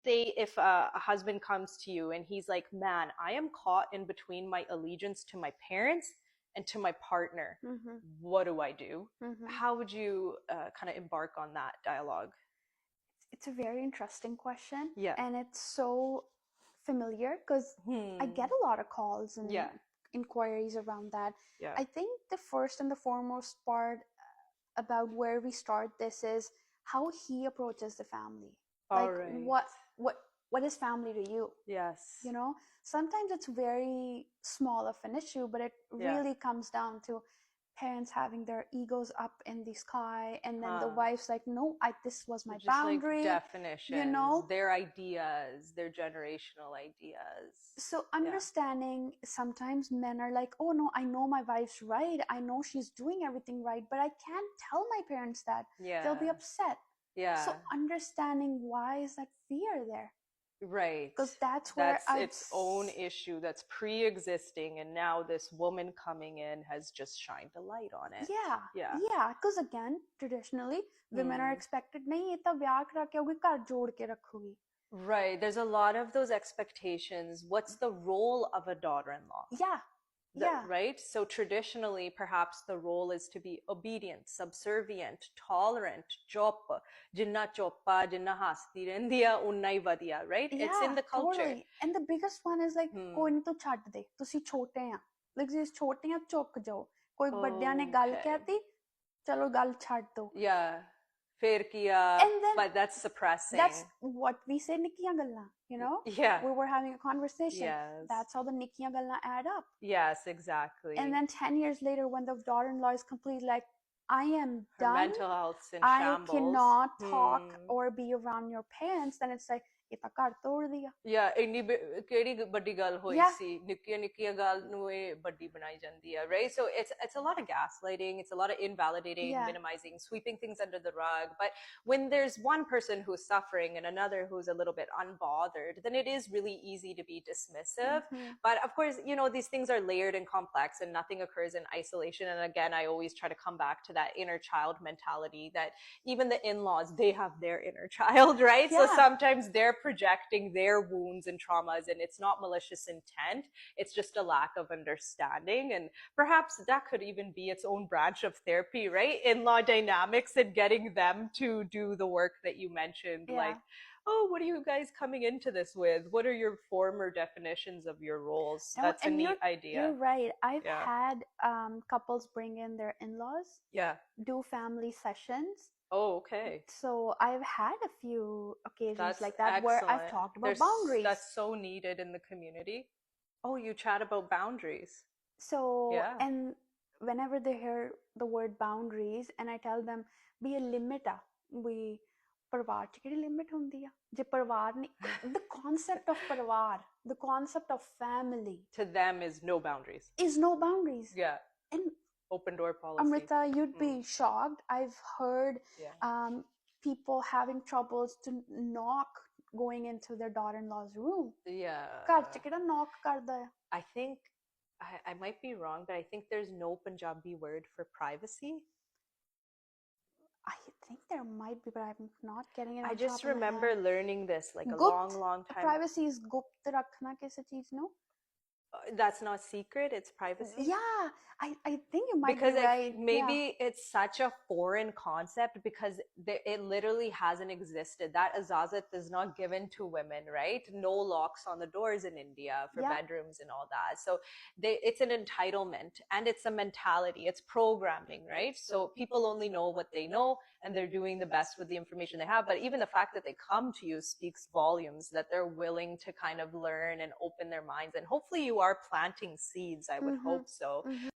say if a husband comes to you and he's like, man, I am caught in between my allegiance to my parents and to my partner. Mm-hmm. What do I do? Mm-hmm. How would you kind of embark on that dialogue? It's a very interesting question, Yeah. and it's so familiar because I Hmm. get a lot of calls and Yeah. inquiries around that. Yeah. I think the first and the foremost part about where we start this is how he approaches the family. All Like right. what is family to you? Yes. You know, sometimes it's very small of an issue, but it Yeah. really comes down to parents having their egos up in the sky, and then the Huh. wife's like, no, this was my Just like boundary, you definitions, know. their ideas, their generational ideas. So Yeah. understanding, sometimes men are like, oh no, I know my wife's right, I know she's doing everything right, but I can't tell my parents that, they'll be Yeah. upset. Yeah. So understanding why is that fear there, Right. because that's where That's I've its own issue that's pre-existing, and now this woman coming in has just shined a light on it. yeah, Yeah. yeah, because again, traditionally women are Hmm. expected, नहीं ये तो ब्याह करा के होगी, घर जोड़ के रखोगी. Right. There's a lot of those expectations. What's the role of a daughter-in-law? Yeah, yeah, Right? So traditionally, perhaps the role is to be obedient, subservient, tolerant, chop, जिन्ना चौपा जिन्ना हंसती रहंदी है उन्ना ही वधिया, right? It's yeah, in the culture. totally. And the biggest one is like, कोई Hmm. नहीं तो ਛੱਡ ਦੇ, ਤੁਸੀਂ ਛੋਟੇ ਆ, like ਜੇ ਛੋਟੇ ਆ ਚੁੱਕ ਜਾਓ, ਕੋਈ ਵੱਡਿਆਂ ਨੇ ਗੱਲ Okay. ਕਹਿਤੀ, ਚਲੋ ਗੱਲ ਛੱਡ ਦੋ. Yeah. Fir kiya, And then but that's suppressing. that's what we say, ਨਿੱਕੀਆਂ ਗੱਲਾਂ, you know. Yeah. We were having a conversation. Yes. That's how the ਨਿੱਕੀਆਂ ਗੱਲਾਂ add up. Yes, exactly. And then 10 years later, when the daughter-in-law is completely like, I am Her done, mental health's in I shambles. cannot talk Hmm. or be around your parents, then it's like, ਇਹ ਤਾਂ ਘਰ ਤੋੜ ਦਿਆ. Yeah, ਇੰਨੀ ਕਿਹੜੀ ਵੱਡੀ ਗੱਲ ਹੋਈ Yeah. ਸੀ, ਨਿੱਕੀਆਂ ਨਿੱਕੀਆਂ ਗੱਲ ਨੂੰ ਇਹ ਵੱਡੀ ਬਣਾਈ ਜਾਂਦੀ ਹੈ, right? So it's a lot of gaslighting, it's a lot of invalidating, Yeah. minimizing, sweeping things under the rug. But when there's one person who's suffering and another who's a little bit unbothered, then it is really easy to be dismissive. But of course, you know, these things are layered and complex, and nothing occurs in isolation. And again, I always try to come back to that inner child mentality, that even the in-laws, they have their inner child, right? So Yeah. sometimes they're projecting their wounds and traumas, and it's not malicious intent, it's just a lack of understanding. And perhaps that could even be its own branch of therapy, right? In-law dynamics, and getting them to do the work that you mentioned. Yeah. Like, oh, what are you guys coming into this with? What are your former definitions of your roles? No, That's a and neat idea. You're right. I've Yeah. had couples bring in their in-laws, Yeah. do family sessions. Oh, okay. So I've had a few occasions That's like that where I've excellent. talked about boundaries. That's so needed in the community. Oh, you chat about boundaries. So, Yeah. and whenever they hear the word boundaries, and I tell them, be a limit ਆ, we ਪਰਿਵਾਰ ਚ ਕਿਹੜੀ limit ਹੁੰਦੀ ਆ, ਜੇ ਪਰਿਵਾਰ ਨਹੀਂ, the concept of ਪਰਿਵਾਰ, the concept of family To them is no boundaries. is no boundaries. Yeah. And Open door policy. Amrita, you'd be shocked. I've heard Yeah. people having troubles to knock going into their daughter-in-law's room. Yeah. ਘਰ ਚ ਕਿਹੜਾ knock ਕਰਦਾ ਆ? I think I might be wrong, but I think there's no Punjabi word for privacy. I think there might be, but I'm not getting it. I on just top of my remember head. learning this like a Gupt, long time. privacy is गुप्त रखना किसी चीज, no? That's not secret, it's privacy. Yeah, I think you might Because be right. maybe it's such a foreign concept, because it literally hasn't existed. That ijazat is not given to women, right? No locks on the doors in India for bedrooms and all that. So it's an entitlement, and it's a mentality, it's programming, right? So people only know what they know, and they're doing the best with the information they have. But even the fact that they come to you speaks volumes, that they're willing to kind of learn and open their minds. And hopefully you are planting seeds, I would hope so.